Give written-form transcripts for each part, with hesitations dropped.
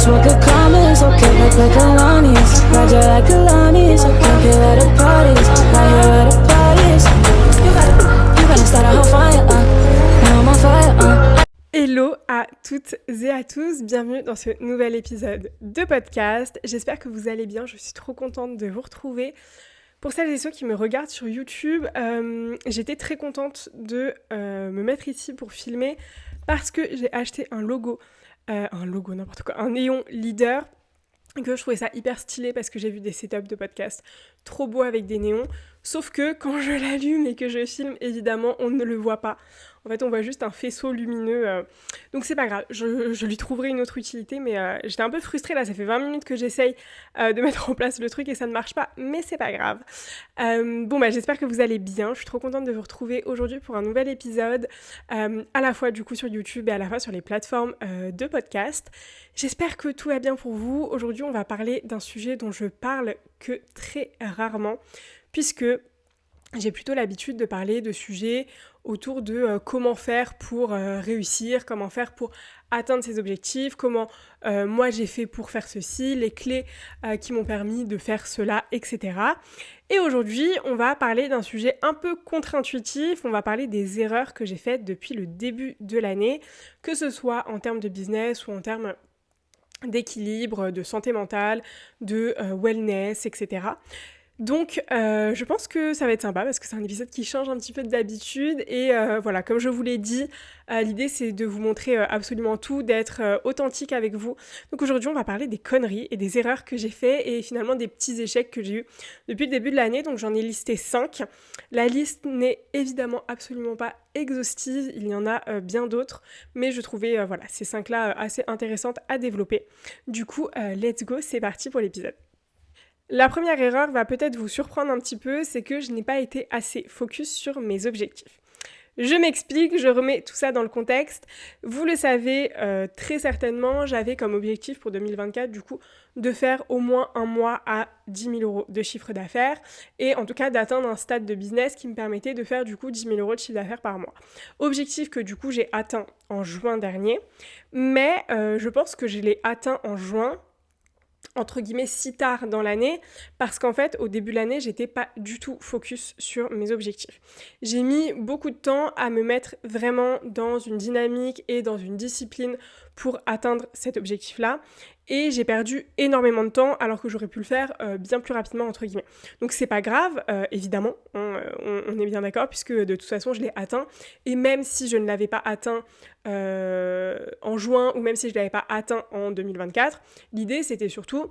smoke a comma, it's okay, like Alani's. Roger like Alani's, okay, here at the parties, right here at the parties. You gotta start a whole fire, now I'm on fire, Hello à toutes et à tous, bienvenue dans ce nouvel épisode de podcast. J'espère que vous allez bien, je suis trop contente de vous retrouver. Pour celles et ceux qui me regardent sur YouTube, j'étais très contente de me mettre ici pour filmer parce que j'ai acheté un logo, n'importe quoi, un néon leader, que je trouvais ça hyper stylé parce que j'ai vu des setups de podcast trop beaux avec des néons, sauf que quand je l'allume et que je filme, évidemment, on ne le voit pas. En fait, on voit juste un faisceau lumineux. Donc c'est pas grave, je lui trouverai une autre utilité, mais j'étais un peu frustrée là, ça fait 20 minutes que j'essaye de mettre en place le truc et ça ne marche pas, mais c'est pas grave. J'espère que vous allez bien, je suis trop contente de vous retrouver aujourd'hui pour un nouvel épisode, à la fois du coup sur YouTube et à la fois sur les plateformes de podcast. J'espère que tout va bien pour vous. Aujourd'hui, on va parler d'un sujet dont je parle que très rarement, puisque j'ai plutôt l'habitude de parler de sujets autour de comment faire pour réussir, comment faire pour atteindre ses objectifs, comment moi j'ai fait pour faire ceci, les clés qui m'ont permis de faire cela, etc. Et aujourd'hui, on va parler d'un sujet un peu contre-intuitif, on va parler des erreurs que j'ai faites depuis le début de l'année, que ce soit en termes de business ou en termes d'équilibre, de santé mentale, de wellness, etc. Donc je pense que ça va être sympa parce que c'est un épisode qui change un petit peu d'habitude et voilà, comme je vous l'ai dit, l'idée c'est de vous montrer absolument tout, d'être authentique avec vous. Donc aujourd'hui on va parler des conneries et des erreurs que j'ai fait et finalement des petits échecs que j'ai eu depuis le début de l'année, donc j'en ai listé 5. La liste n'est évidemment absolument pas exhaustive, il y en a bien d'autres, mais je trouvais ces 5-là assez intéressantes à développer. Du coup, let's go, c'est parti pour l'épisode. La première erreur va peut-être vous surprendre un petit peu, c'est que je n'ai pas été assez focus sur mes objectifs. Je m'explique, je remets tout ça dans le contexte. Vous le savez très certainement, j'avais comme objectif pour 2024 du coup de faire au moins un mois à 10 000 euros de chiffre d'affaires et en tout cas d'atteindre un stade de business qui me permettait de faire du coup 10 000 euros de chiffre d'affaires par mois. Objectif que du coup j'ai atteint en juin dernier, mais je pense que je l'ai atteint en juin entre guillemets si tard dans l'année parce qu'en fait au début de l'année j'étais pas du tout focus sur mes objectifs. J'ai mis beaucoup de temps à me mettre vraiment dans une dynamique et dans une discipline pour atteindre cet objectif là et j'ai perdu énormément de temps alors que j'aurais pu le faire bien plus rapidement entre guillemets. Donc c'est pas grave, évidemment, on est bien d'accord puisque de toute façon je l'ai atteint et même si je ne l'avais pas atteint en juin ou même si je ne l'avais pas atteint en 2024, l'idée c'était surtout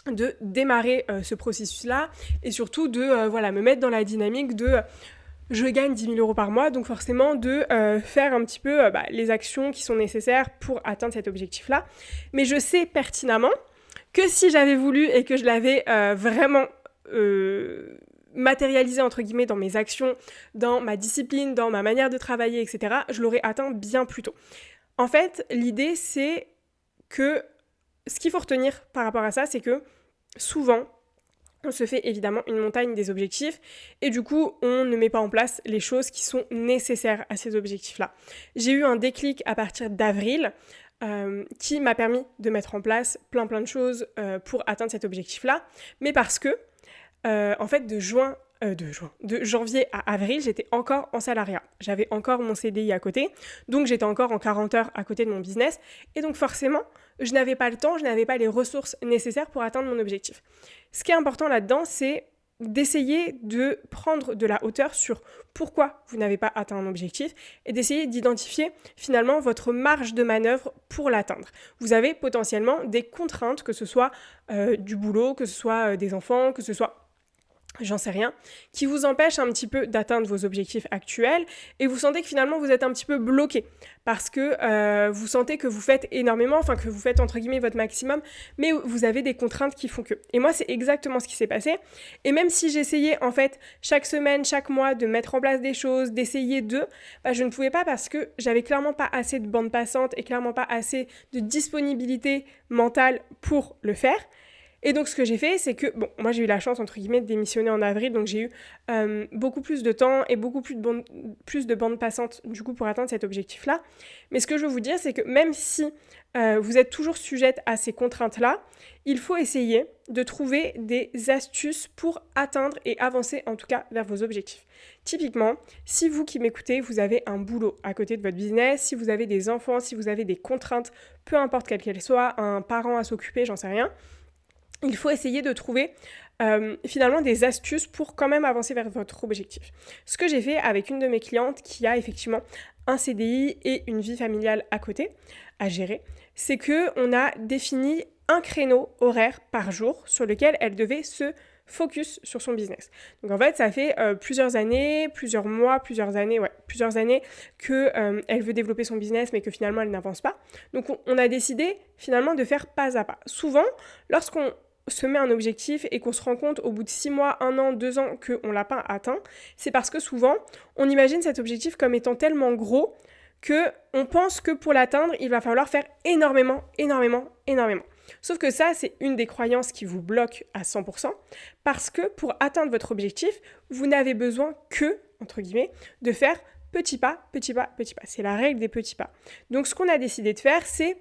de démarrer ce processus-là et surtout de me mettre dans la dynamique de je gagne 10 000 euros par mois, donc forcément de faire un petit peu les actions qui sont nécessaires pour atteindre cet objectif-là. Mais je sais pertinemment que si j'avais voulu et que je l'avais vraiment matérialisé entre guillemets dans mes actions, dans ma discipline, dans ma manière de travailler, etc., je l'aurais atteint bien plus tôt. En fait, l'idée c'est que ce qu'il faut retenir par rapport à ça, c'est que souvent, on se fait évidemment une montagne des objectifs et du coup, on ne met pas en place les choses qui sont nécessaires à ces objectifs-là. J'ai eu un déclic à partir d'avril qui m'a permis de mettre en place plein de choses pour atteindre cet objectif-là, mais parce que, en fait, de janvier à avril, j'étais encore en salariat. J'avais encore mon CDI à côté, donc j'étais encore en 40 heures à côté de mon business, et donc forcément, je n'avais pas le temps, je n'avais pas les ressources nécessaires pour atteindre mon objectif. Ce qui est important là-dedans, c'est d'essayer de prendre de la hauteur sur pourquoi vous n'avez pas atteint un objectif et d'essayer d'identifier finalement votre marge de manœuvre pour l'atteindre. Vous avez potentiellement des contraintes, que ce soit du boulot, que ce soit des enfants, que ce soit j'en sais rien, qui vous empêche un petit peu d'atteindre vos objectifs actuels et vous sentez que finalement vous êtes un petit peu bloqué parce que vous sentez que vous faites énormément, enfin que vous faites entre guillemets votre maximum, mais vous avez des contraintes qui font que. Et moi c'est exactement ce qui s'est passé et même si j'essayais en fait chaque semaine, chaque mois de mettre en place des choses, d'essayer je ne pouvais pas parce que j'avais clairement pas assez de bande passante et clairement pas assez de disponibilité mentale pour le faire. Et donc ce que j'ai fait, c'est que, bon, moi j'ai eu la chance, entre guillemets, de démissionner en avril, donc j'ai eu beaucoup plus de temps et beaucoup plus de bandes passantes, du coup, pour atteindre cet objectif-là. Mais ce que je veux vous dire, c'est que même si vous êtes toujours sujette à ces contraintes-là, il faut essayer de trouver des astuces pour atteindre et avancer, en tout cas, vers vos objectifs. Typiquement, si vous qui m'écoutez, vous avez un boulot à côté de votre business, si vous avez des enfants, si vous avez des contraintes, peu importe quelles qu'elles soient, un parent à s'occuper, j'en sais rien, il faut essayer de trouver finalement des astuces pour quand même avancer vers votre objectif. Ce que j'ai fait avec une de mes clientes qui a effectivement un CDI et une vie familiale à côté à gérer, c'est qu'on a défini un créneau horaire par jour sur lequel elle devait se focus sur son business. Donc en fait, ça fait plusieurs années qu'elle veut développer son business mais que finalement elle n'avance pas. Donc on a décidé finalement de faire pas à pas. Souvent, lorsqu'on se met un objectif et qu'on se rend compte au bout de 6 mois, 1 an, 2 ans qu'on ne l'a pas atteint, c'est parce que souvent, on imagine cet objectif comme étant tellement gros qu'on pense que pour l'atteindre, il va falloir faire énormément. Sauf que ça, c'est une des croyances qui vous bloque à 100%, parce que pour atteindre votre objectif, vous n'avez besoin que, entre guillemets, de faire petit pas. C'est la règle des petits pas. Donc ce qu'on a décidé de faire, c'est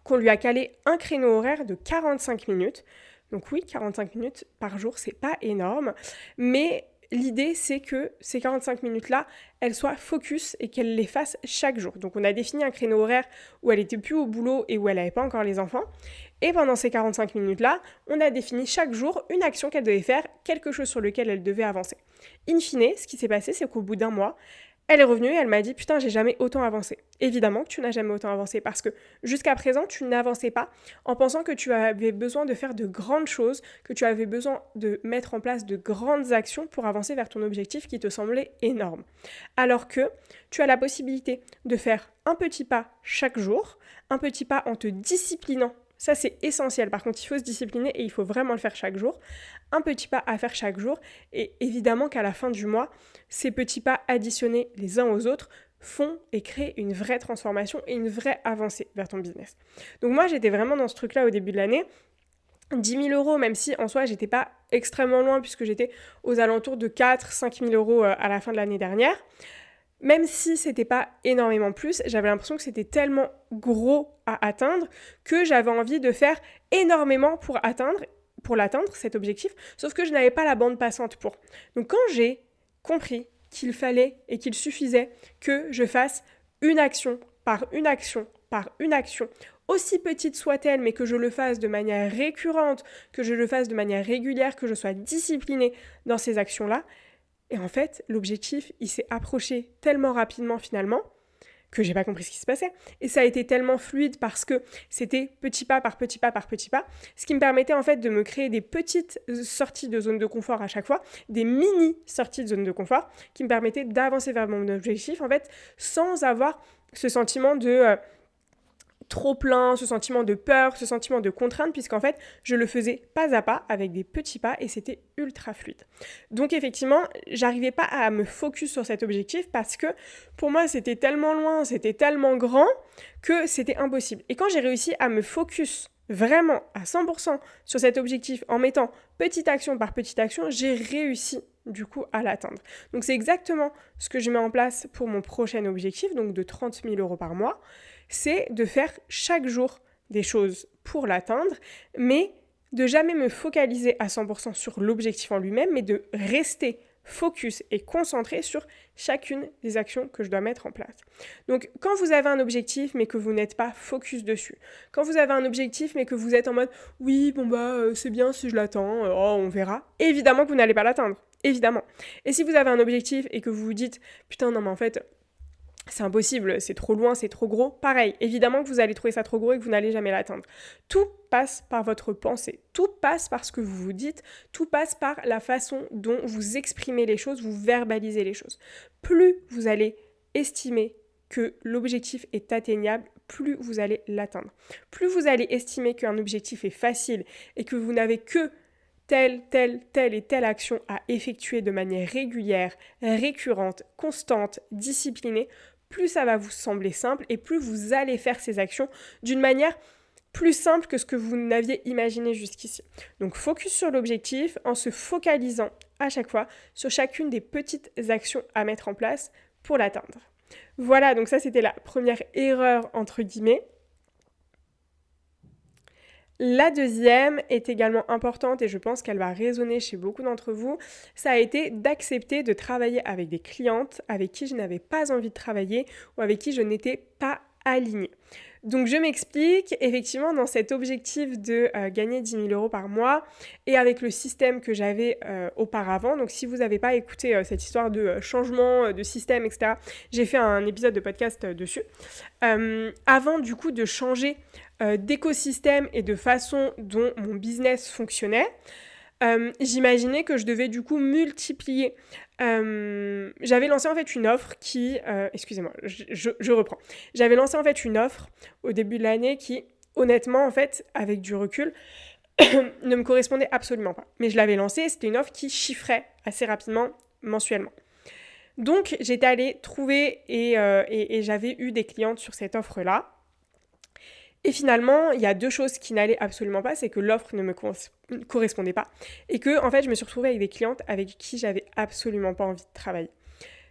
qu'on lui a calé un créneau horaire de 45 minutes. Donc oui, 45 minutes par jour, c'est pas énorme, mais l'idée, c'est que ces 45 minutes-là, elles soient focus et qu'elle les fasse chaque jour. Donc on a défini un créneau horaire où elle n'était plus au boulot et où elle n'avait pas encore les enfants. Et pendant ces 45 minutes-là, on a défini chaque jour une action qu'elle devait faire, quelque chose sur lequel elle devait avancer. In fine, ce qui s'est passé, c'est qu'au bout d'un mois, elle est revenue et elle m'a dit « Putain, j'ai jamais autant avancé ». Évidemment que tu n'as jamais autant avancé parce que jusqu'à présent, tu n'avançais pas en pensant que tu avais besoin de faire de grandes choses, que tu avais besoin de mettre en place de grandes actions pour avancer vers ton objectif qui te semblait énorme. Alors que tu as la possibilité de faire un petit pas chaque jour, un petit pas en te disciplinant. Ça, c'est essentiel. Par contre, il faut se discipliner et il faut vraiment le faire chaque jour. Un petit pas à faire chaque jour. Et évidemment qu'à la fin du mois, ces petits pas additionnés les uns aux autres font et créent une vraie transformation et une vraie avancée vers ton business. Donc moi, j'étais vraiment dans ce truc-là au début de l'année. 10 000 euros, même si en soi, j'étais pas extrêmement loin puisque j'étais aux alentours de 4-5 000 euros à la fin de l'année dernière. Même si c'était pas énormément plus, j'avais l'impression que c'était tellement gros à atteindre que j'avais envie de faire énormément pour l'atteindre, cet objectif, sauf que je n'avais pas la bande passante pour. Donc quand j'ai compris qu'il fallait et qu'il suffisait que je fasse une action, aussi petite soit-elle, mais que je le fasse de manière récurrente, que je le fasse de manière régulière, que je sois disciplinée dans ces actions-là, et en fait, l'objectif, il s'est approché tellement rapidement finalement que j'ai pas compris ce qui se passait. Et ça a été tellement fluide parce que c'était petit pas par petit pas, ce qui me permettait en fait de me créer des petites sorties de zone de confort à chaque fois, des mini sorties de zone de confort qui me permettaient d'avancer vers mon objectif en fait sans avoir ce sentiment de trop plein, ce sentiment de peur, ce sentiment de contrainte, puisqu'en fait, je le faisais pas à pas, avec des petits pas, et c'était ultra fluide. Donc effectivement, j'arrivais pas à me focus sur cet objectif, parce que pour moi, c'était tellement loin, c'était tellement grand, que c'était impossible. Et quand j'ai réussi à me focus vraiment à 100% sur cet objectif, en mettant petite action par petite action, j'ai réussi du coup à l'atteindre. Donc c'est exactement ce que je mets en place pour mon prochain objectif, donc de 30 000 euros par mois, c'est de faire chaque jour des choses pour l'atteindre, mais de jamais me focaliser à 100% sur l'objectif en lui-même, mais de rester focus et concentré sur chacune des actions que je dois mettre en place. Donc quand vous avez un objectif mais que vous n'êtes pas focus dessus, quand vous avez un objectif mais que vous êtes en mode oui c'est bien si je l'attends, on verra, évidemment que vous n'allez pas l'atteindre, évidemment. Et si vous avez un objectif et que vous vous dites putain non mais en fait c'est impossible, c'est trop loin, c'est trop gros. Pareil, évidemment que vous allez trouver ça trop gros et que vous n'allez jamais l'atteindre. Tout passe par votre pensée, tout passe par ce que vous vous dites, tout passe par la façon dont vous exprimez les choses, vous verbalisez les choses. Plus vous allez estimer que l'objectif est atteignable, plus vous allez l'atteindre. Plus vous allez estimer qu'un objectif est facile et que vous n'avez que telle et telle action à effectuer de manière régulière, récurrente, constante, disciplinée, plus ça va vous sembler simple et plus vous allez faire ces actions d'une manière plus simple que ce que vous n'aviez imaginé jusqu'ici. Donc focus sur l'objectif en se focalisant à chaque fois sur chacune des petites actions à mettre en place pour l'atteindre. Voilà, donc ça c'était la première erreur entre guillemets. La deuxième est également importante et je pense qu'elle va résonner chez beaucoup d'entre vous. Ça a été d'accepter de travailler avec des clientes avec qui je n'avais pas envie de travailler ou avec qui je n'étais pas alignée. Donc je m'explique, effectivement dans cet objectif de gagner 10 000 € par mois et avec le système que j'avais auparavant, donc si vous n'avez pas écouté cette histoire de changement de système, etc., j'ai fait un épisode de podcast dessus. Avant du coup de changer d'écosystème et de façon dont mon business fonctionnait, j'imaginais que je devais du coup multiplier. J'avais lancé en fait une offre qui... excusez-moi, je reprends. J'avais lancé en fait une offre au début de l'année qui, honnêtement, en fait, avec du recul, ne me correspondait absolument pas. Mais je l'avais lancée, c'était une offre qui chiffrait assez rapidement, mensuellement. Donc, j'étais allée trouver et j'avais eu des clientes sur cette offre-là. Et finalement, il y a deux choses qui n'allaient absolument pas, c'est que l'offre ne me correspondait pas et que, en fait, je me suis retrouvée avec des clientes avec qui j'avais absolument pas envie de travailler.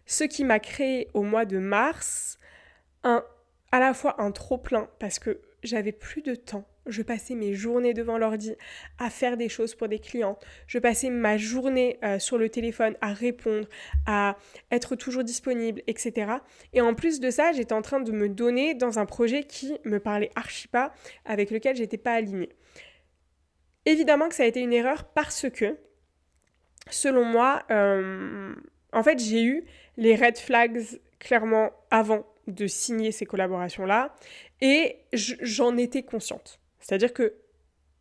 Ce qui m'a créé au mois de mars à la fois un trop-plein parce que j'avais plus de temps. Je passais mes journées devant l'ordi à faire des choses pour des clients. Je passais ma journée sur le téléphone à répondre, à être toujours disponible, etc. Et en plus de ça, j'étais en train de me donner dans un projet qui me parlait archi pas, avec lequel j'étais pas alignée. Évidemment que ça a été une erreur parce que, selon moi, en fait, j'ai eu les red flags clairement avant de signer ces collaborations-là et j'en étais consciente. C'est-à-dire que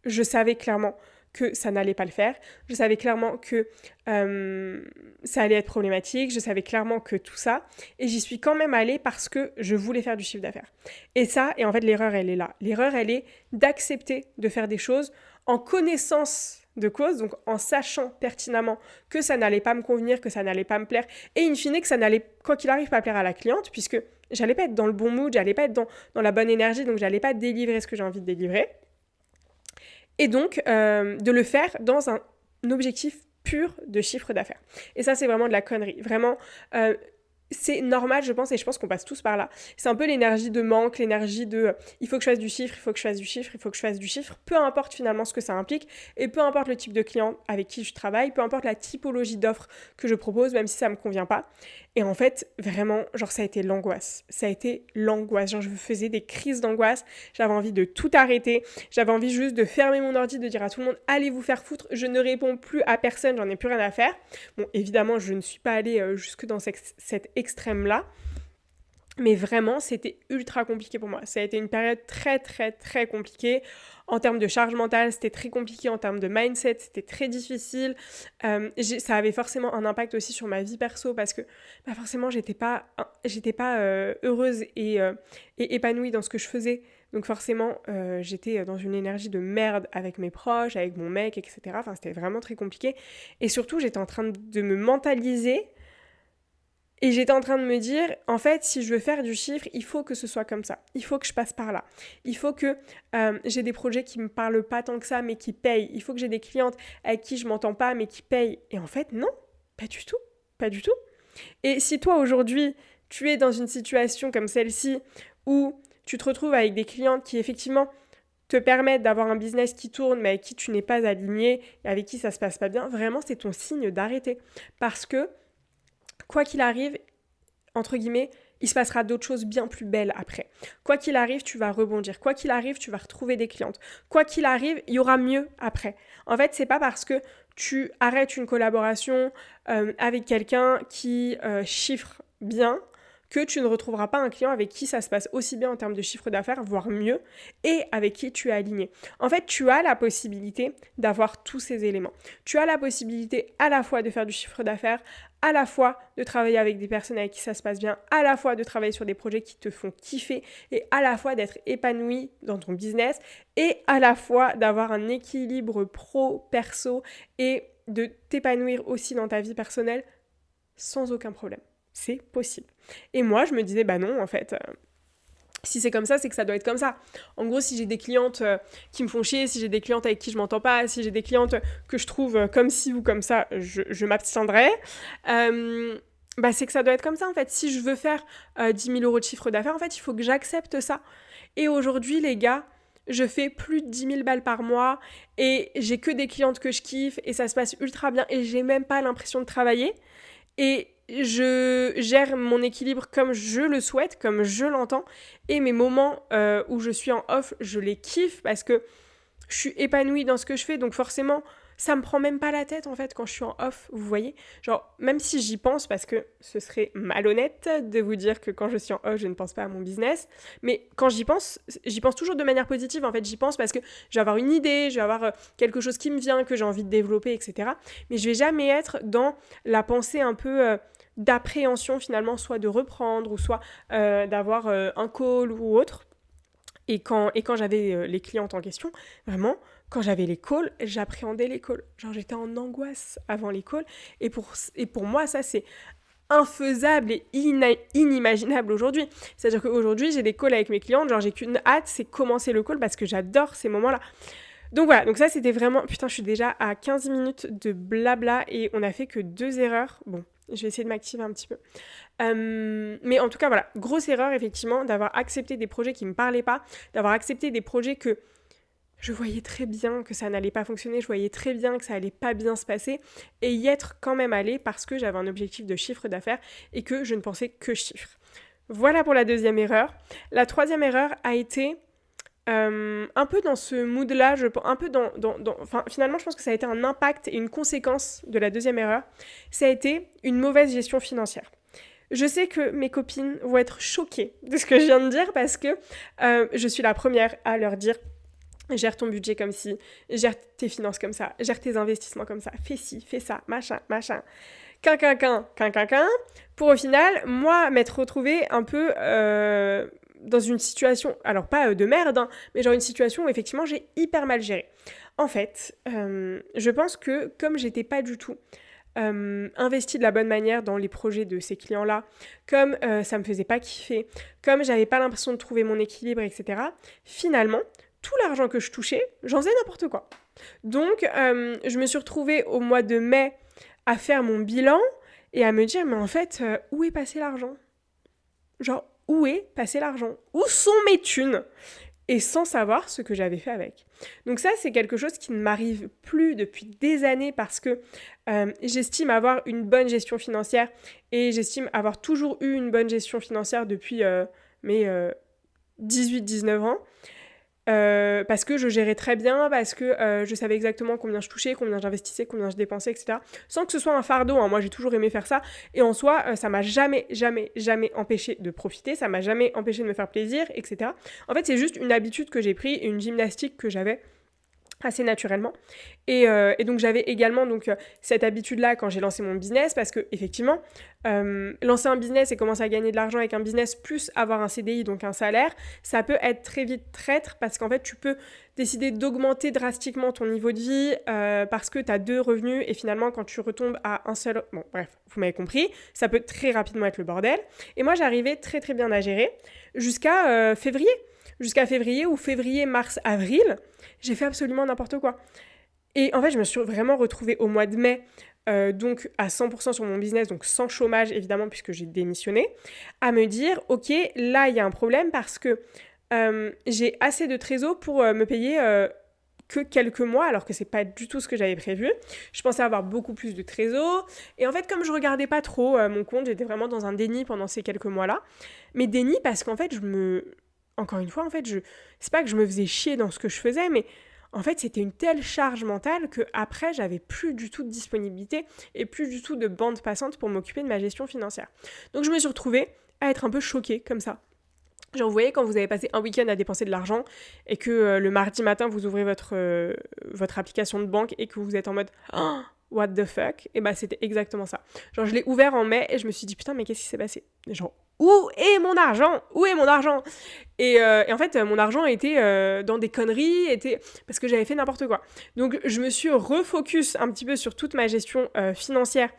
je savais clairement que ça n'allait pas le faire, je savais clairement que ça allait être problématique, je savais clairement que tout ça, et j'y suis quand même allée parce que je voulais faire du chiffre d'affaires. Et en fait, l'erreur, elle est là. L'erreur, elle est d'accepter de faire des choses en connaissance de cause, donc en sachant pertinemment que ça n'allait pas me convenir, que ça n'allait pas me plaire, et in fine que ça n'allait, quoi qu'il arrive, pas plaire à la cliente, puisque j'allais pas être dans le bon mood, j'allais pas être dans la bonne énergie, donc j'allais pas délivrer ce que j'ai envie de délivrer. Et donc, de le faire dans un objectif pur de chiffre d'affaires. Et ça, c'est vraiment de la connerie. Vraiment, c'est normal, je pense, et je pense qu'on passe tous par là. C'est un peu l'énergie de manque, l'énergie de il faut que je fasse du chiffre, il faut que je fasse du chiffre, il faut que je fasse du chiffre, peu importe finalement ce que ça implique, et peu importe le type de client avec qui je travaille, peu importe la typologie d'offre que je propose, même si ça me convient pas. Et en fait, vraiment, genre ça a été l'angoisse. Ça a été l'angoisse. Genre je faisais des crises d'angoisse, j'avais envie de tout arrêter, j'avais envie juste de fermer mon ordi, de dire à tout le monde allez vous faire foutre, je ne réponds plus à personne, j'en ai plus rien à faire. Bon, évidemment, je ne suis pas allée jusque dans cet extrême-là, mais vraiment, c'était ultra compliqué pour moi. Ça a été une période très, très, très compliquée. En termes de charge mentale, c'était très compliqué. En termes de mindset, c'était très difficile. Ça avait forcément un impact aussi sur ma vie perso parce que forcément, j'étais pas heureuse et épanouie dans ce que je faisais. Donc forcément, j'étais dans une énergie de merde avec mes proches, avec mon mec, etc. Enfin, c'était vraiment très compliqué. Et surtout, j'étais en train de me mentaliser. Et j'étais en train de me dire, en fait, si je veux faire du chiffre, il faut que ce soit comme ça. Il faut que je passe par là. Il faut que j'ai des projets qui me parlent pas tant que ça, mais qui payent. Il faut que j'ai des clientes avec qui je m'entends pas, mais qui payent. Et en fait, non, pas du tout. Pas du tout. Et si toi, aujourd'hui, tu es dans une situation comme celle-ci, où tu te retrouves avec des clientes qui, effectivement, te permettent d'avoir un business qui tourne, mais avec qui tu n'es pas aligné, et avec qui ça se passe pas bien, vraiment, c'est ton signe d'arrêter. Parce que quoi qu'il arrive, entre guillemets, il se passera d'autres choses bien plus belles après. Quoi qu'il arrive, tu vas rebondir. Quoi qu'il arrive, tu vas retrouver des clientes. Quoi qu'il arrive, il y aura mieux après. En fait, c'est pas parce que tu arrêtes une collaboration avec quelqu'un qui chiffre bien que tu ne retrouveras pas un client avec qui ça se passe aussi bien en termes de chiffre d'affaires, voire mieux, et avec qui tu es aligné. En fait, tu as la possibilité d'avoir tous ces éléments. Tu as la possibilité à la fois de faire du chiffre d'affaires, à la fois de travailler avec des personnes avec qui ça se passe bien, à la fois de travailler sur des projets qui te font kiffer, et à la fois d'être épanoui dans ton business, et à la fois d'avoir un équilibre pro-perso, et de t'épanouir aussi dans ta vie personnelle sans aucun problème. C'est possible. Et moi, je me disais, bah non, en fait, Si c'est comme ça, c'est que ça doit être comme ça. En gros, si j'ai des clientes qui me font chier, si j'ai des clientes avec qui je m'entends pas, si j'ai des clientes que je trouve comme ci ou comme ça, je m'abstiendrai. C'est que ça doit être comme ça, en fait. Si je veux faire 10 000 euros de chiffre d'affaires, en fait, il faut que j'accepte ça. Et aujourd'hui, les gars, je fais plus de 10 000 balles par mois et j'ai que des clientes que je kiffe et ça se passe ultra bien et j'ai même pas l'impression de travailler. Et je gère mon équilibre comme je le souhaite, comme je l'entends. Et mes moments où je suis en off, je les kiffe parce que je suis épanouie dans ce que je fais. Donc forcément, ça me prend même pas la tête en fait quand je suis en off, vous voyez. Genre, même si j'y pense, parce que ce serait malhonnête de vous dire que quand je suis en off, je ne pense pas à mon business. Mais quand j'y pense toujours de manière positive. En fait, j'y pense parce que je vais avoir une idée, je vais avoir quelque chose qui me vient, que j'ai envie de développer, etc. Mais je vais jamais être dans la pensée un peu d'appréhension finalement, soit de reprendre ou soit d'avoir un call ou autre. Et quand j'avais les clientes en question, vraiment, quand j'avais les calls, j'appréhendais les calls. Genre, j'étais en angoisse avant les calls. Et pour moi, ça, c'est infaisable et inimaginable aujourd'hui. C'est-à-dire qu'aujourd'hui, j'ai des calls avec mes clientes, genre, j'ai qu'une hâte, c'est commencer le call parce que j'adore ces moments-là. Donc voilà, donc ça, c'était vraiment... Putain, je suis déjà à 15 minutes de blabla et on a fait que 2 erreurs. Bon, je vais essayer de m'activer un petit peu. Mais en tout cas, voilà, grosse erreur, effectivement, d'avoir accepté des projets qui ne me parlaient pas, d'avoir accepté des projets que je voyais très bien que ça n'allait pas fonctionner, je voyais très bien que ça allait pas bien se passer, et y être quand même allée parce que j'avais un objectif de chiffre d'affaires et que je ne pensais que chiffres. Voilà pour la deuxième erreur. La troisième erreur a été un peu dans ce mood-là, un peu finalement, je pense que ça a été un impact et une conséquence de la deuxième erreur. Ça a été une mauvaise gestion financière. Je sais que mes copines vont être choquées de ce que je viens de dire parce que je suis la première à leur dire gère ton budget comme ci, gère tes finances comme ça, gère tes investissements comme ça, fais ci, fais ça, machin. Pour au final, moi, m'être retrouvée un peu dans une situation, alors pas de merde, hein, mais genre une situation où effectivement j'ai hyper mal géré. En fait, je pense que comme j'étais pas du tout investi de la bonne manière dans les projets de ces clients-là, comme ça me faisait pas kiffer, comme j'avais pas l'impression de trouver mon équilibre, etc., finalement, tout l'argent que je touchais, j'en faisais n'importe quoi. Donc, je me suis retrouvée au mois de mai à faire mon bilan et à me dire, mais en fait, où est passé l'argent ? Genre, où est passé l'argent ? Où sont mes thunes ? Et sans savoir ce que j'avais fait avec. Donc ça, c'est quelque chose qui ne m'arrive plus depuis des années parce que j'estime avoir une bonne gestion financière et j'estime avoir toujours eu une bonne gestion financière depuis mes 18-19 ans. Parce que je gérais très bien, parce que je savais exactement combien je touchais, combien j'investissais, combien je dépensais, etc. Sans que ce soit un fardeau, hein. Moi j'ai toujours aimé faire ça, et en soi, ça m'a jamais empêché de profiter, ça m'a jamais empêché de me faire plaisir, etc. En fait, c'est juste une habitude que j'ai prise, une gymnastique que j'avais assez naturellement. Et donc j'avais également cette habitude-là quand j'ai lancé mon business, parce que effectivement, lancer un business et commencer à gagner de l'argent avec un business plus avoir un CDI, donc un salaire, ça peut être très vite traître parce qu'en fait tu peux décider d'augmenter drastiquement ton niveau de vie parce que tu as 2 revenus et finalement quand tu retombes à un seul... Bon bref, vous m'avez compris, ça peut très rapidement être le bordel. Et moi j'arrivais très très bien à gérer jusqu'à février. Jusqu'à février ou février, mars, avril, j'ai fait absolument n'importe quoi. Et en fait, je me suis vraiment retrouvée au mois de mai, donc à 100% sur mon business, donc sans chômage évidemment puisque j'ai démissionné, à me dire, ok, là il y a un problème parce que j'ai assez de trésor pour me payer que quelques mois, alors que c'est pas du tout ce que j'avais prévu. Je pensais avoir beaucoup plus de trésor, et en fait, comme je regardais pas trop mon compte, j'étais vraiment dans un déni pendant ces quelques mois-là. Mais déni parce qu'en fait, encore une fois, en fait, c'est pas que je me faisais chier dans ce que je faisais, mais en fait, c'était une telle charge mentale que après, j'avais plus du tout de disponibilité et plus du tout de bande passante pour m'occuper de ma gestion financière. Donc, je me suis retrouvée à être un peu choquée comme ça. Genre, vous voyez, quand vous avez passé un week-end à dépenser de l'argent et que le mardi matin, vous ouvrez votre application de banque et que vous êtes en mode oh, what the fuck, et bah c'était exactement ça. Genre, je l'ai ouvert en mai et je me suis dit putain, mais qu'est-ce qui s'est passé ? Genre, où est mon argent ? Où est mon argent ? Et en fait, mon argent était dans des conneries, parce que j'avais fait n'importe quoi. Donc, je me suis refocus un petit peu sur toute ma gestion financière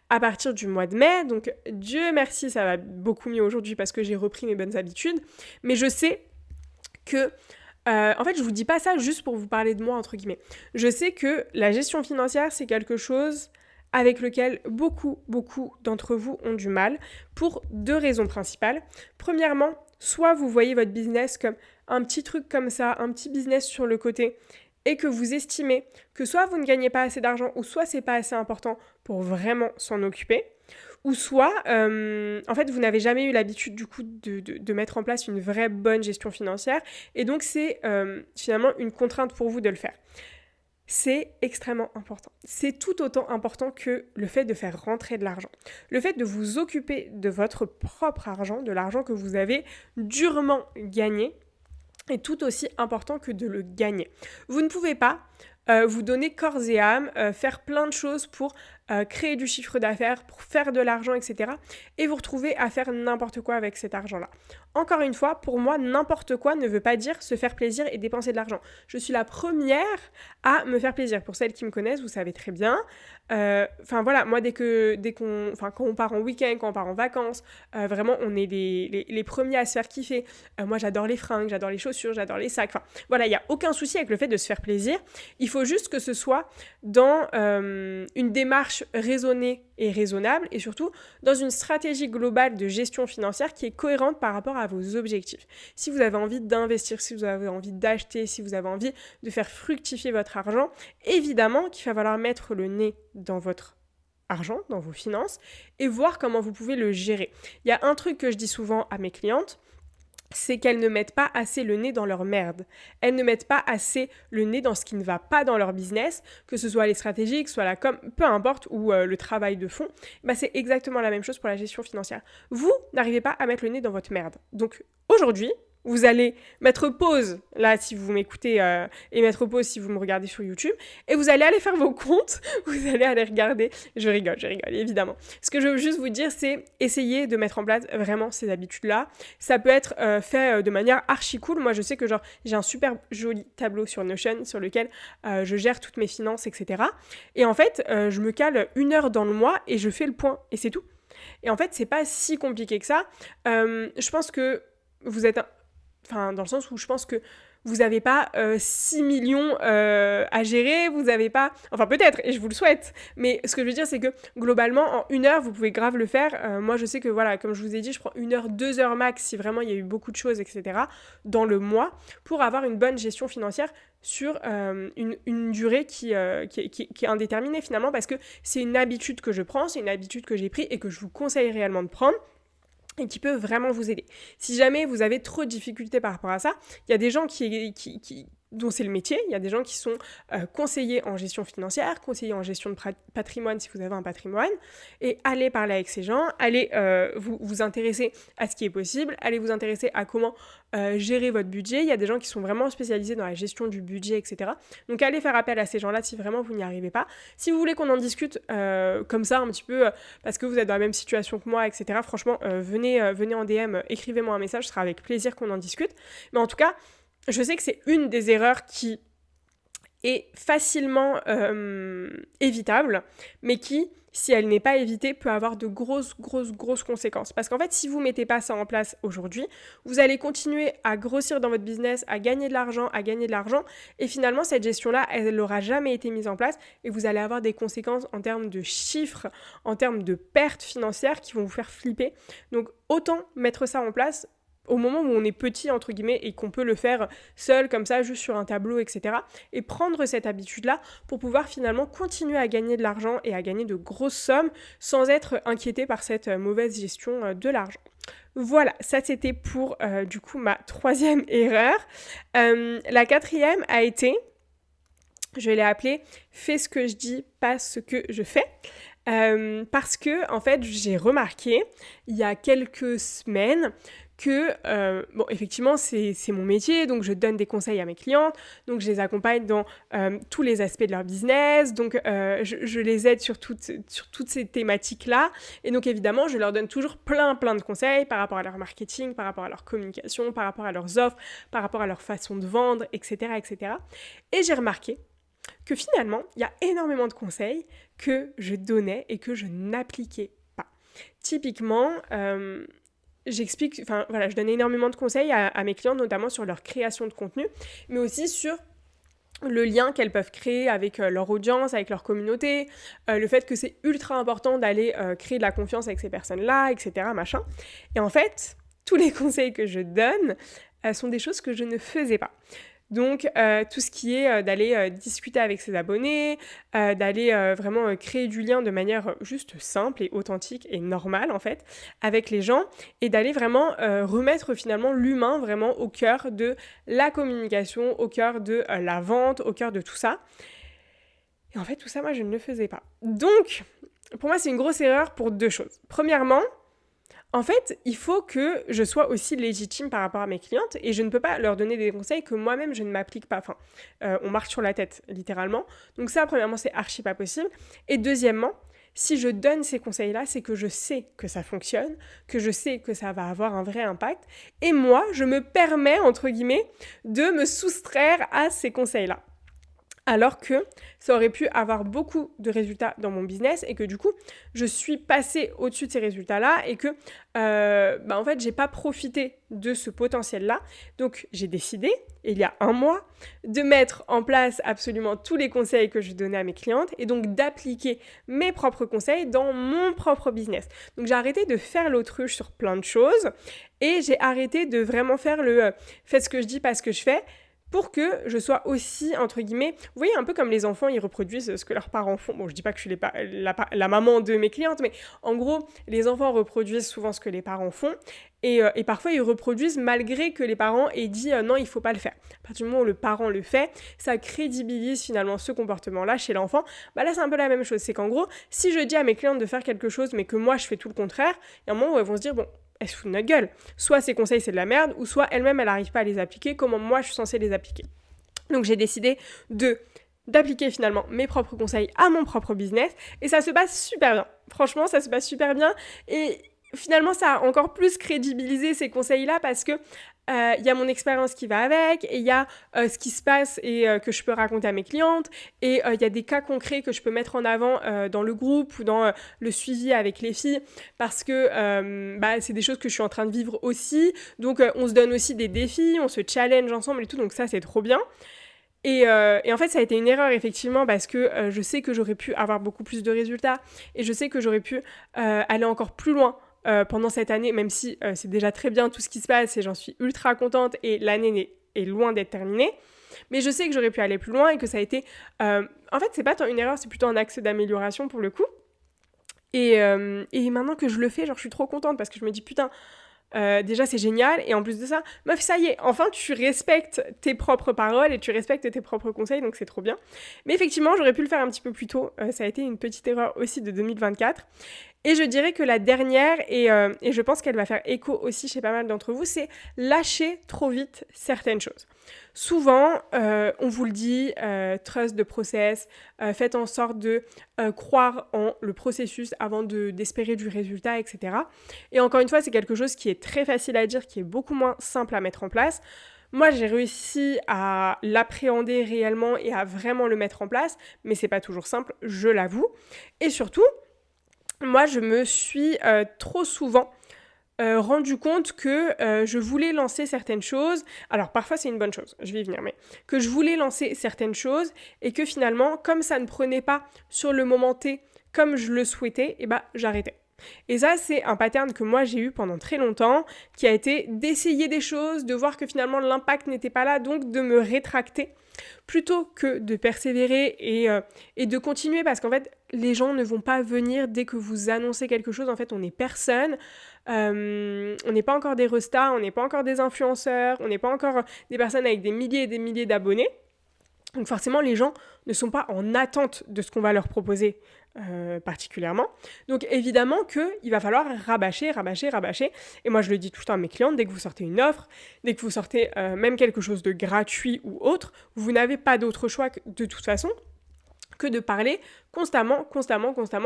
à partir du mois de mai. Donc, Dieu merci, ça va beaucoup mieux aujourd'hui parce que j'ai repris mes bonnes habitudes. Mais je sais que en fait, je vous dis pas ça juste pour vous parler de moi, entre guillemets. Je sais que la gestion financière, c'est quelque chose avec lequel beaucoup d'entre vous ont du mal pour 2 raisons principales. Premièrement, soit vous voyez votre business comme un petit truc comme ça, un petit business sur le côté, et que vous estimez que soit vous ne gagnez pas assez d'argent, ou soit c'est pas assez important pour vraiment s'en occuper. Ou soit, en fait, vous n'avez jamais eu l'habitude du coup de mettre en place une vraie bonne gestion financière et donc c'est finalement une contrainte pour vous de le faire. C'est extrêmement important. C'est tout autant important que le fait de faire rentrer de l'argent. Le fait de vous occuper de votre propre argent, de l'argent que vous avez durement gagné, est tout aussi important que de le gagner. Vous ne pouvez pas vous donner corps et âme, faire plein de choses pour créer du chiffre d'affaires, pour faire de l'argent, etc. et vous retrouver à faire n'importe quoi avec cet argent-là. Encore une fois, pour moi, n'importe quoi ne veut pas dire se faire plaisir et dépenser de l'argent. Je suis la première à me faire plaisir. Pour celles qui me connaissent, vous savez très bien. Enfin voilà, moi quand on part en week-end, quand on part en vacances, vraiment on est les premiers à se faire kiffer. Moi j'adore les fringues, j'adore les chaussures, j'adore les sacs. Enfin voilà, il n'y a aucun souci avec le fait de se faire plaisir. Il faut juste que ce soit dans une démarche raisonnée et raisonnable et surtout dans une stratégie globale de gestion financière qui est cohérente par rapport à vos objectifs. Si vous avez envie d'investir, si vous avez envie d'acheter, si vous avez envie de faire fructifier votre argent, évidemment qu'il va falloir mettre le nez dans votre argent, dans vos finances et voir comment vous pouvez le gérer. Il y a un truc que je dis souvent à mes clientes, c'est qu'elles ne mettent pas assez le nez dans leur merde. Elles ne mettent pas assez le nez dans ce qui ne va pas dans leur business, que ce soit les stratégies, que ce soit la com, peu importe, ou le travail de fond. Bah, c'est exactement la même chose pour la gestion financière. Vous n'arrivez pas à mettre le nez dans votre merde. Donc aujourd'hui, vous allez mettre pause, là, si vous m'écoutez, et mettre pause si vous me regardez sur YouTube, et vous allez aller faire vos comptes, vous allez aller regarder. Je rigole, évidemment. Ce que je veux juste vous dire, c'est essayer de mettre en place vraiment ces habitudes-là. Ça peut être fait de manière archi cool. Moi, je sais que j'ai un super joli tableau sur Notion sur lequel je gère toutes mes finances, etc. Et en fait, je me cale 1 heure dans le mois et je fais le point, et c'est tout. Et en fait, c'est pas si compliqué que ça. Je pense que vous êtes... Enfin, dans le sens où je pense que vous n'avez pas 6 millions à gérer, vous n'avez pas... Enfin, peut-être, et je vous le souhaite, mais ce que je veux dire, c'est que globalement, en 1 heure, vous pouvez grave le faire. Moi, je sais que, voilà, comme je vous ai dit, je prends 1 heure, 2 heures max, si vraiment il y a eu beaucoup de choses, etc., dans le mois, pour avoir une bonne gestion financière sur une durée qui est indéterminée, finalement, parce que c'est une habitude que je prends, c'est une habitude que j'ai prise et que je vous conseille réellement de prendre, et qui peut vraiment vous aider. Si jamais vous avez trop de difficultés par rapport à ça, il y a des gens dont c'est le métier, il y a des gens qui sont conseillers en gestion financière, conseillers en gestion de patrimoine si vous avez un patrimoine, et allez parler avec ces gens, allez vous intéresser à ce qui est possible, allez vous intéresser à comment gérer votre budget. Il y a des gens qui sont vraiment spécialisés dans la gestion du budget, etc. Donc allez faire appel à ces gens-là si vraiment vous n'y arrivez pas. Si vous voulez qu'on en discute comme ça un petit peu, parce que vous êtes dans la même situation que moi, etc., franchement, venez en DM, écrivez-moi un message, ce sera avec plaisir qu'on en discute. Mais en tout cas, je sais que c'est une des erreurs qui est facilement évitable, mais qui, si elle n'est pas évitée, peut avoir de grosses conséquences. Parce qu'en fait, si vous ne mettez pas ça en place aujourd'hui, vous allez continuer à grossir dans votre business, à gagner de l'argent, et finalement, cette gestion-là, elle n'aura jamais été mise en place, et vous allez avoir des conséquences en termes de chiffres, en termes de pertes financières qui vont vous faire flipper. Donc, autant mettre ça en place au moment où on est petit, entre guillemets, et qu'on peut le faire seul, comme ça, juste sur un tableau, etc. Et prendre cette habitude-là pour pouvoir finalement continuer à gagner de l'argent et à gagner de grosses sommes sans être inquiété par cette mauvaise gestion de l'argent. Voilà, ça c'était pour, du coup, ma 3e erreur. La 4e a été, je l'ai appelée « Fais ce que je dis, pas ce que je fais ». Parce que, en fait, j'ai remarqué, il y a quelques semaines, que, bon, effectivement, c'est mon métier, donc je donne des conseils à mes clientes, donc je les accompagne dans tous les aspects de leur business, donc je les aide sur toutes ces thématiques-là, et donc évidemment, je leur donne toujours plein de conseils par rapport à leur marketing, par rapport à leur communication, par rapport à leurs offres, par rapport à leur façon de vendre, etc., etc. Et j'ai remarqué que finalement, il y a énormément de conseils que je donnais et que je n'appliquais pas. Typiquement, je donne énormément de conseils à mes clientes, notamment sur leur création de contenu, mais aussi sur le lien qu'elles peuvent créer avec leur audience, avec leur communauté, le fait que c'est ultra important d'aller créer de la confiance avec ces personnes-là, etc., machin. Et en fait, tous les conseils que je donne sont des choses que je ne faisais pas. Donc, tout ce qui est d'aller discuter avec ses abonnés, d'aller vraiment créer du lien de manière juste simple et authentique et normale, en fait, avec les gens, et d'aller vraiment remettre finalement l'humain vraiment au cœur de la communication, au cœur de la vente, au cœur de tout ça. Et en fait, tout ça, moi, je ne le faisais pas. Donc, pour moi, c'est une grosse erreur pour 2 choses. Premièrement, en fait, il faut que je sois aussi légitime par rapport à mes clientes et je ne peux pas leur donner des conseils que moi-même je ne m'applique pas. Enfin, on marche sur la tête, littéralement. Donc ça, premièrement, c'est archi pas possible. Et deuxièmement, si je donne ces conseils-là, c'est que je sais que ça fonctionne, que je sais que ça va avoir un vrai impact. Et moi, je me permets, entre guillemets, de me soustraire à ces conseils-là. Alors que ça aurait pu avoir beaucoup de résultats dans mon business et que du coup, je suis passée au-dessus de ces résultats-là et que, en fait, j'ai pas profité de ce potentiel-là. Donc, j'ai décidé, il y a 1 mois, de mettre en place absolument tous les conseils que je donnais à mes clientes et donc d'appliquer mes propres conseils dans mon propre business. Donc, j'ai arrêté de faire l'autruche sur plein de choses et j'ai arrêté de vraiment faire le « fais ce que je dis, pas ce que je fais », pour que je sois aussi, entre guillemets, vous voyez, un peu comme les enfants, ils reproduisent ce que leurs parents font. Bon, je dis pas que je suis la maman de mes clientes, mais en gros, les enfants reproduisent souvent ce que les parents font, et parfois, ils reproduisent malgré que les parents aient dit non, il faut pas le faire. À partir du moment où le parent le fait, ça crédibilise finalement ce comportement-là chez l'enfant. Bah là, c'est un peu la même chose. C'est qu'en gros, si je dis à mes clientes de faire quelque chose, mais que moi, je fais tout le contraire, il y a un moment où elles vont se dire, bon, elle se fout de notre gueule. Soit ces conseils, c'est de la merde, ou soit elle-même, elle n'arrive pas à les appliquer. Comment moi, je suis censée les appliquer ? Donc, j'ai décidé d'appliquer finalement mes propres conseils à mon propre business. Et ça se passe super bien. Franchement, ça se passe super bien. Et finalement, ça a encore plus crédibilisé ces conseils-là parce que il y a mon expérience qui va avec, et il y a ce qui se passe et que je peux raconter à mes clientes, et il y a des cas concrets que je peux mettre en avant dans le groupe ou dans le suivi avec les filles, parce que c'est des choses que je suis en train de vivre aussi, donc on se donne aussi des défis, on se challenge ensemble et tout, donc ça c'est trop bien. Et en fait, ça a été une erreur, effectivement, parce que je sais que j'aurais pu avoir beaucoup plus de résultats, et je sais que j'aurais pu aller encore plus loin pendant cette année, même si c'est déjà très bien tout ce qui se passe et j'en suis ultra contente et l'année est loin d'être terminée. Mais je sais que j'aurais pu aller plus loin et que ça a été... En fait, c'est pas tant une erreur, c'est plutôt un axe d'amélioration pour le coup. Et maintenant que je le fais, genre, je suis trop contente parce que je me dis, putain, déjà c'est génial, et en plus de ça, meuf, ça y est, enfin tu respectes tes propres paroles et tu respectes tes propres conseils, donc c'est trop bien. Mais effectivement, j'aurais pu le faire un petit peu plus tôt, ça a été une petite erreur aussi de 2024. Et je dirais que la dernière, et je pense qu'elle va faire écho aussi chez pas mal d'entre vous, c'est lâcher trop vite certaines choses. Souvent, on vous le dit, trust the process, faites en sorte de croire en le processus avant d'espérer du résultat, etc. Et encore une fois, c'est quelque chose qui est très facile à dire, qui est beaucoup moins simple à mettre en place. Moi, j'ai réussi à l'appréhender réellement et à vraiment le mettre en place, mais c'est pas toujours simple, je l'avoue. Et surtout, moi, je me suis trop souvent rendu compte que je voulais lancer certaines choses. Alors, parfois, c'est une bonne chose, je vais y venir, mais que je voulais lancer certaines choses et que finalement, comme ça ne prenait pas sur le moment T comme je le souhaitais, j'arrêtais. Et ça, c'est un pattern que moi, j'ai eu pendant très longtemps, qui a été d'essayer des choses, de voir que finalement, l'impact n'était pas là, donc de me rétracter, plutôt que de persévérer et de continuer, parce qu'en fait, les gens ne vont pas venir dès que vous annoncez quelque chose. En fait, on n'est personne, on n'est pas encore des restas, on n'est pas encore des influenceurs, on n'est pas encore des personnes avec des milliers et des milliers d'abonnés. Donc forcément, les gens ne sont pas en attente de ce qu'on va leur proposer particulièrement. Donc évidemment qu'il va falloir rabâcher. Et moi, je le dis tout le temps à mes clientes, dès que vous sortez une offre, dès que vous sortez même quelque chose de gratuit ou autre, vous n'avez pas d'autre choix de toute façon que de parler constamment,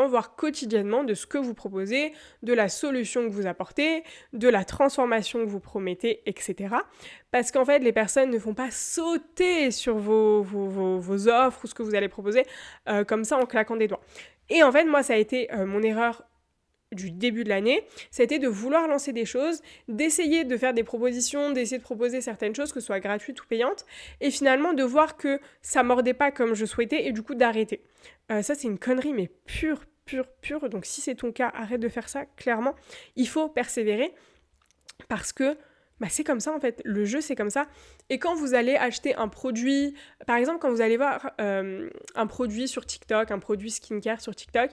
voire quotidiennement de ce que vous proposez, de la solution que vous apportez, de la transformation que vous promettez, etc. Parce qu'en fait, les personnes ne vont pas sauter sur vos offres ou ce que vous allez proposer comme ça en claquant des doigts. Et en fait, moi, ça a été mon erreur du début de l'année, c'était de vouloir lancer des choses, d'essayer de faire des propositions, d'essayer de proposer certaines choses, que ce soit gratuites ou payantes, et finalement de voir que ça mordait pas comme je souhaitais, et du coup d'arrêter. Ça, c'est une connerie, mais pure. Donc si c'est ton cas, arrête de faire ça, clairement. Il faut persévérer, parce que c'est comme ça en fait, le jeu c'est comme ça. Et quand vous allez acheter un produit, par exemple quand vous allez voir un produit sur TikTok, un produit skincare sur TikTok,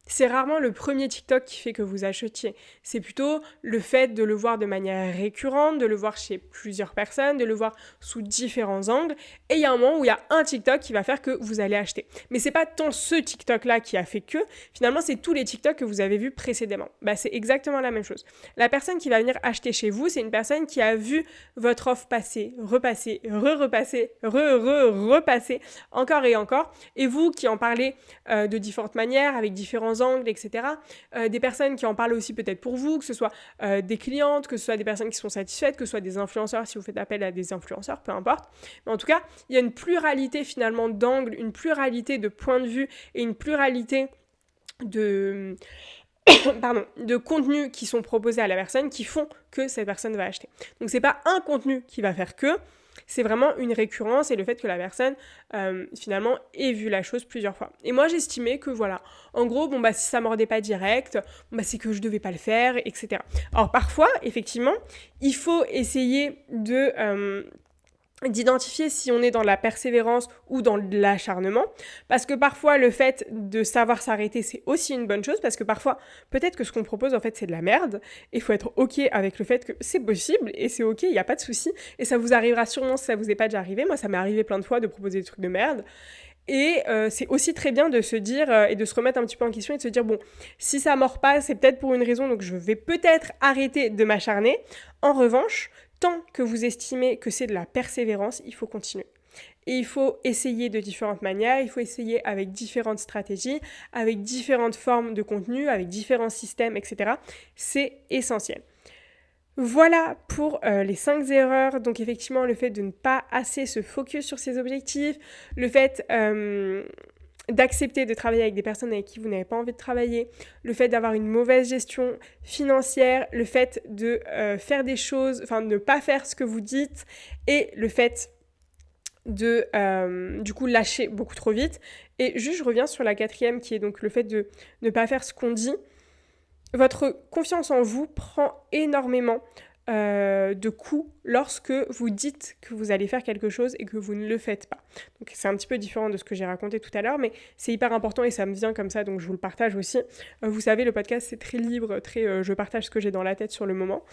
c'est rarement le premier TikTok qui fait que vous achetiez. C'est plutôt le fait de le voir de manière récurrente, de le voir chez plusieurs personnes, de le voir sous différents angles. Et il y a un moment où il y a un TikTok qui va faire que vous allez acheter. Mais c'est pas tant ce TikTok-là qui a fait que, finalement, c'est tous les TikTok que vous avez vus précédemment. C'est exactement la même chose. La personne qui va venir acheter chez vous, c'est une personne qui a vu votre offre passer, repasser, repasser, encore et encore. Et vous qui en parlez de différentes manières, avec différents angles, etc. Des personnes qui en parlent aussi peut-être pour vous, que ce soit des clientes, que ce soit des personnes qui sont satisfaites, que ce soit des influenceurs, si vous faites appel à des influenceurs, peu importe. Mais en tout cas, il y a une pluralité finalement d'angles, une pluralité de points de vue et une pluralité de contenus qui sont proposés à la personne qui font que cette personne va acheter. Donc c'est pas un contenu qui va faire que, c'est vraiment une récurrence et le fait que la personne finalement ait vu la chose plusieurs fois. Et moi j'estimais que voilà, en gros, si ça mordait pas direct, c'est que je devais pas le faire, etc. Alors parfois, effectivement, il faut essayer d'identifier si on est dans la persévérance ou dans l'acharnement, parce que parfois le fait de savoir s'arrêter c'est aussi une bonne chose, parce que parfois peut-être que ce qu'on propose en fait c'est de la merde, et il faut être ok avec le fait que c'est possible et c'est ok, il n'y a pas de souci, et ça vous arrivera sûrement si ça vous est pas déjà arrivé. Moi ça m'est arrivé plein de fois de proposer des trucs de merde, et c'est aussi très bien de se dire et de se remettre un petit peu en question et de se dire si ça mord pas c'est peut-être pour une raison, donc je vais peut-être arrêter de m'acharner. En revanche, tant que vous estimez que c'est de la persévérance, il faut continuer. Et il faut essayer de différentes manières, il faut essayer avec différentes stratégies, avec différentes formes de contenu, avec différents systèmes, etc. C'est essentiel. Voilà pour les 5 erreurs. Donc effectivement, le fait de ne pas assez se focus sur ses objectifs, le fait d'accepter de travailler avec des personnes avec qui vous n'avez pas envie de travailler, le fait d'avoir une mauvaise gestion financière, le fait de faire des choses, de ne pas faire ce que vous dites, et le fait de du coup lâcher beaucoup trop vite. Et juste je reviens sur la 4e qui est donc le fait de ne pas faire ce qu'on dit. Votre confiance en vous prend énormément de coups lorsque vous dites que vous allez faire quelque chose et que vous ne le faites pas. Donc c'est un petit peu différent de ce que j'ai raconté tout à l'heure, mais c'est hyper important et ça me vient comme ça, donc je vous le partage aussi. Vous savez, le podcast c'est très libre, très je partage ce que j'ai dans la tête sur le moment.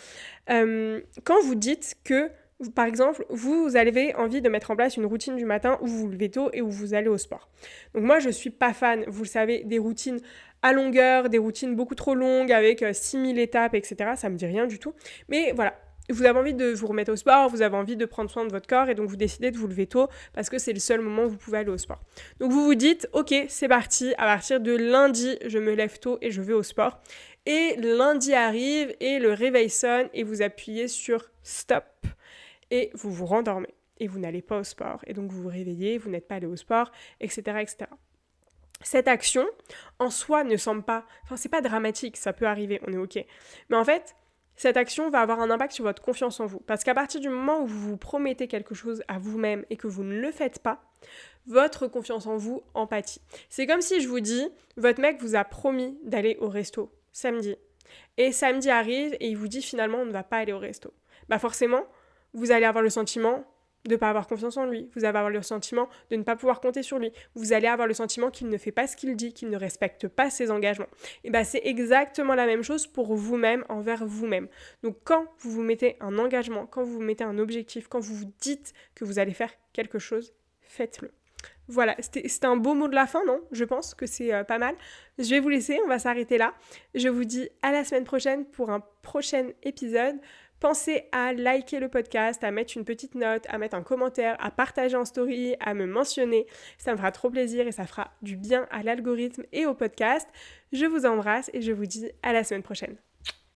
Quand vous dites que, par exemple, vous avez envie de mettre en place une routine du matin où vous vous levez tôt et où vous allez au sport. Donc moi je suis pas fan, vous le savez, des routines à longueur, des routines beaucoup trop longues avec 6000 étapes, etc. Ça me dit rien du tout. Mais voilà, vous avez envie de vous remettre au sport, vous avez envie de prendre soin de votre corps et donc vous décidez de vous lever tôt parce que c'est le seul moment où vous pouvez aller au sport. Donc vous vous dites, ok, c'est parti, à partir de lundi, je me lève tôt et je vais au sport. Et lundi arrive et le réveil sonne et vous appuyez sur stop et vous vous rendormez et vous n'allez pas au sport. Et donc vous vous réveillez, vous n'êtes pas allé au sport, etc., etc. Cette action, en soi, ne semble pas... c'est pas dramatique, ça peut arriver, on est ok. Mais en fait, cette action va avoir un impact sur votre confiance en vous. Parce qu'à partir du moment où vous vous promettez quelque chose à vous-même et que vous ne le faites pas, votre confiance en vous en pâtit. C'est comme si je vous dis, votre mec vous a promis d'aller au resto samedi. Et samedi arrive et il vous dit finalement on ne va pas aller au resto. Forcément, vous allez avoir le sentiment de ne pas avoir confiance en lui, vous allez avoir le sentiment de ne pas pouvoir compter sur lui, vous allez avoir le sentiment qu'il ne fait pas ce qu'il dit, qu'il ne respecte pas ses engagements. Et c'est exactement la même chose pour vous-même, envers vous-même. Donc quand vous vous mettez un engagement, quand vous vous mettez un objectif, quand vous vous dites que vous allez faire quelque chose, faites-le. Voilà, c'était un beau mot de la fin, non? Je pense que c'est pas mal. Je vais vous laisser, on va s'arrêter là. Je vous dis à la semaine prochaine pour un prochain épisode. Pensez à liker le podcast, à mettre une petite note, à mettre un commentaire, à partager en story, à me mentionner. Ça me fera trop plaisir et ça fera du bien à l'algorithme et au podcast. Je vous embrasse et je vous dis à la semaine prochaine.